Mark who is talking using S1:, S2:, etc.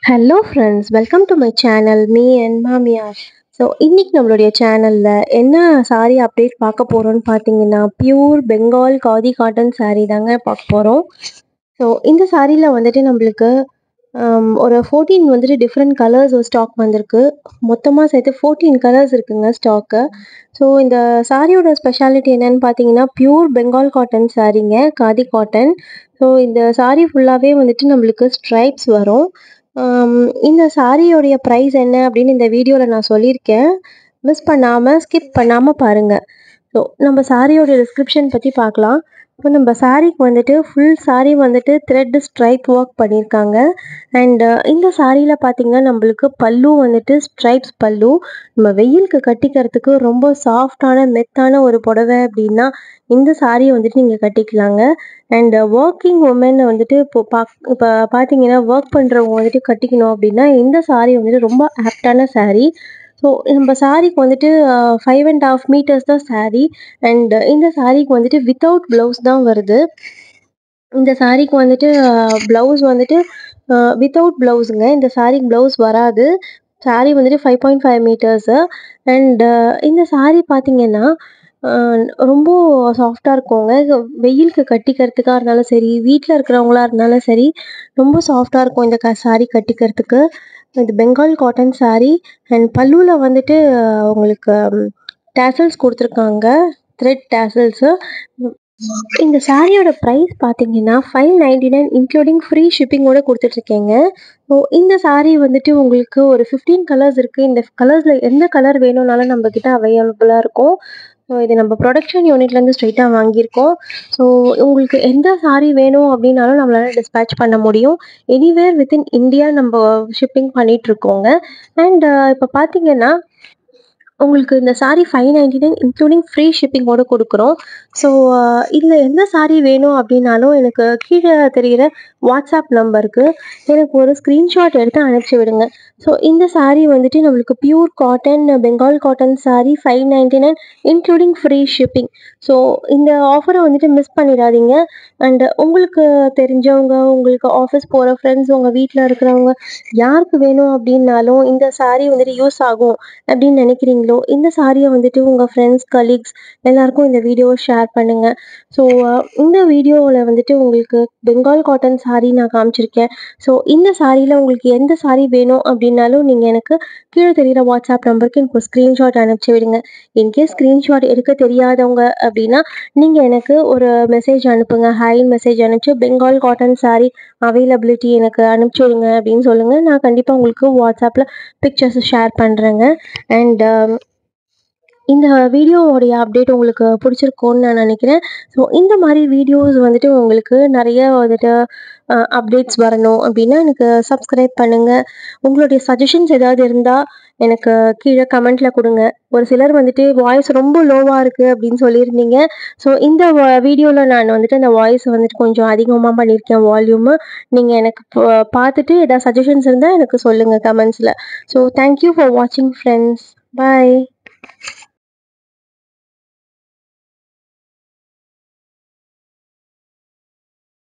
S1: Hello friends, welcome to my channel me and மாமியார். So இன்னைக்கு நம்மளுடைய சேனலில் என்ன சாரீ அப்டேட் பார்க்க போகிறோன்னு பார்த்தீங்கன்னா, பியூர் பெங்கால் காதி காட்டன் சாரீ தாங்க பார்க்க போகிறோம். ஸோ இந்த சாரியில் வந்துட்டு நம்மளுக்கு ஒரு 14 வந்துட்டு டிஃப்ரெண்ட் கலர்ஸ் ஸ்டாக் வந்திருக்கு. மொத்தமாக சேர்த்து 14 கலர்ஸ் இருக்குங்க ஸ்டாக்கு. ஸோ இந்த சாரியோட ஸ்பெஷாலிட்டி என்னன்னு பார்த்தீங்கன்னா, பியூர் பெங்கால் காட்டன் சாரீங்க, காதி காட்டன். ஸோ இந்த சாரீ ஃபுல்லாகவே வந்துட்டு நம்மளுக்கு ஸ்ட்ரைப்ஸ் வரும். இந்த சாரியோடைய ப்ரைஸ் என்ன அப்படின்னு இந்த வீடியோவில் நான் சொல்லியிருக்கேன். மிஸ் பண்ணாமல் ஸ்கிப் பண்ணாமல் பாருங்கள். ஸோ நம்ம சாரியோட டிஸ்கிரிப்ஷன் பற்றி பார்க்கலாம். இப்போ நம்ம சாரீக்கு வந்துட்டு ஃபுல் சாரீ வந்துட்டு த்ரெட் ஸ்ட்ரைப் ஒர்க் பண்ணியிருக்காங்க. அண்டு இந்த சாரியில் பார்த்தீங்கன்னா நம்மளுக்கு பல்லு வந்துட்டு ஸ்ட்ரைப்ஸ் பல்லு. நம்ம வெயிலுக்கு கட்டிக்கிறதுக்கு ரொம்ப சாஃப்டான மெத்தான ஒரு புடவை அப்படின்னா இந்த சாரியை வந்துட்டு நீங்கள் கட்டிக்கலாங்க. அண்ட் ஒர்க்கிங் உமன் வந்துட்டு இப்போ பார்த்தீங்கன்னா ஒர்க் பண்ணுறவங்க வந்துட்டு கட்டிக்கணும் அப்படின்னா இந்த சாரீ வந்துட்டு ரொம்ப ஆப்டான சாரீ. ஸோ நம்ம சாரீக்கு வந்துட்டு 5.5 மீட்டர்ஸ் தான் சாரீ. அண்ட் இந்த சாரீக்கு வந்துட்டு வித்தவுட் ப்ளவுஸ் தான் வருது. இந்த சாரீக்கு வந்துட்டு ப்ளவுஸ் வந்துட்டு வித்தவுட் ப்ளவுஸுங்க. இந்த சாரீக்கு ப்ளவுஸ் வராது. சாரீ வந்துட்டு 5.5 மீட்டர்ஸு. அண்டு இந்த சாரீ பார்த்தீங்கன்னா ரொம்ப சாஃப்டாக இருக்குங்க. வெயிலுக்கு கட்டிக்கிறதுக்காக இருந்தாலும் சரி, வீட்டில் இருக்கிறவங்களா இருந்தாலும் சரி, ரொம்ப சாஃப்டாக இருக்கும் இந்த சாரீ கட்டிக்கிறதுக்கு. இது பெங்கால் காட்டன் சாரீ. அண்ட் பல்லுவில் வந்துட்டு உங்களுக்கு டேசல்ஸ் கொடுத்துருக்காங்க, த்ரெட் டேசல்ஸு. இந்த சாரியோட ப்ரைஸ் பார்த்தீங்கன்னா 599 இன்க்ளூடிங் ஃப்ரீ ஷிப்பிங்கோட கொடுத்துட்ருக்கேங்க. ஸோ இந்த சாரீ வந்துட்டு உங்களுக்கு ஒரு 15 கலர்ஸ் இருக்குது. இந்த கலர்ஸில் எந்த கலர் வேணும்னாலும் நம்மக்கிட்ட அவைலபிளாக இருக்கும். ஸோ இது நம்ம ப்ரொடக்ஷன் யூனிட்லேருந்து ஸ்ட்ரெயிட்டாக வாங்கியிருக்கோம். ஸோ உங்களுக்கு எந்த சாரீ வேணும் அப்படின்னாலும் நம்மளால் டிஸ்பேட்ச் பண்ண முடியும். எனிவேர் வித்தின் இந்தியா நம்ம ஷிப்பிங் பண்ணிகிட்ருக்கோங்க. அண்ட் இப்போ பார்த்தீங்கன்னா உங்களுக்கு இந்த சாரீ 599 இன்க்ளூடிங் ஃப்ரீ ஷிப்பிங்கோடு கொடுக்குறோம். ஸோ இதில் எந்த சாரீ வேணும் அப்படின்னாலும் எனக்கு கீழே தெரிகிற வாட்ஸ்அப் நம்பருக்கு எனக்கு ஒரு ஸ்க்ரீன்ஷாட் எடுத்து அனுப்பிச்சி விடுங்க. ஸோ இந்த சாரீ வந்துட்டு நம்மளுக்கு pure cotton Bengal cotton sari 599 including free shipping. So இந்த ஆஃபரை வந்துட்டு மிஸ் பண்ணிடாதீங்க. அண்டு உங்களுக்கு தெரிஞ்சவங்க, உங்களுக்கு ஆஃபீஸ் போகிற ஃப்ரெண்ட்ஸ், உங்கள் வீட்டில் இருக்கிறவங்க யாருக்கு வேணும் அப்படின்னாலும் இந்த சாரீ வந்துட்டு யூஸ் ஆகும் அப்படின்னு நினைக்கிறீங்களோ இந்த சாரியை வந்துட்டு உங்கள் ஃப்ரெண்ட்ஸ், கலீக்ஸ் எல்லாருக்கும் இந்த வீடியோவை ஷேர் பண்ணுங்கள். ஸோ இந்த வீடியோவில் வந்துட்டு உங்களுக்கு பெங்கால் காட்டன் சாரீ நான் காமிச்சிருக்கேன். ஸோ இந்த சாரியில் உங்களுக்கு எந்த சாரீ வேணும் அப்படின்னாலும் நீங்கள் எனக்கு கீழே தெரிகிற வாட்ஸ்அப் நம்பருக்கு எனக்கு ஒரு ஸ்க்ரீன்ஷாட் அனுப்பிச்சி விடுங்க. இன்கேஸ் ஸ்க்ரீன்ஷாட் எடுக்க தெரியாதவங்க அப்படின்னா நீங்கள் எனக்கு ஒரு மெசேஜ் அனுப்புங்க. ஹாய் மெசேஜ் அனுப்பிச்சு பெங்கால் காட்டன் சாரீ அவைலபிலிட்டி எனக்கு அனுப்பிச்சி விடுங்க அப்படின்னு சொல்லுங்கள். நான் கண்டிப்பாக உங்களுக்கு வாட்ஸ்அப்பில் பிக்சர்ஸ் ஷேர் பண்ணுறேங்க. அண்ட் இந்த வீடியோவோடைய அப்டேட் உங்களுக்கு பிடிச்சிருக்கும்னு நான் நினைக்கிறேன். ஸோ இந்த மாதிரி வீடியோஸ் வந்துட்டு உங்களுக்கு நிறைய வந்துட்டு அப்டேட்ஸ் வரணும் அப்படின்னா எனக்கு சப்ஸ்கிரைப் பண்ணுங்கள். உங்களுடைய சஜஷன்ஸ் ஏதாவது இருந்தால் எனக்கு கீழே கமெண்ட்டில் கொடுங்க. ஒரு சிலர் வந்துட்டு வாய்ஸ் ரொம்ப லோவாக இருக்குது அப்படின்னு சொல்லியிருந்தீங்க. ஸோ இந்த வீடியோவில் நான் வந்துட்டு அந்த வாய்ஸ் வந்துட்டு கொஞ்சம் அதிகமாக பண்ணியிருக்கேன் வால்யூமு. நீங்கள் எனக்கு பார்த்துட்டு ஏதாவது சஜஷன்ஸ் இருந்தால் எனக்கு சொல்லுங்கள் கமெண்ட்ஸில். ஸோ தேங்க்யூ ஃபார் வாட்சிங் ஃப்ரெண்ட்ஸ். பாய்.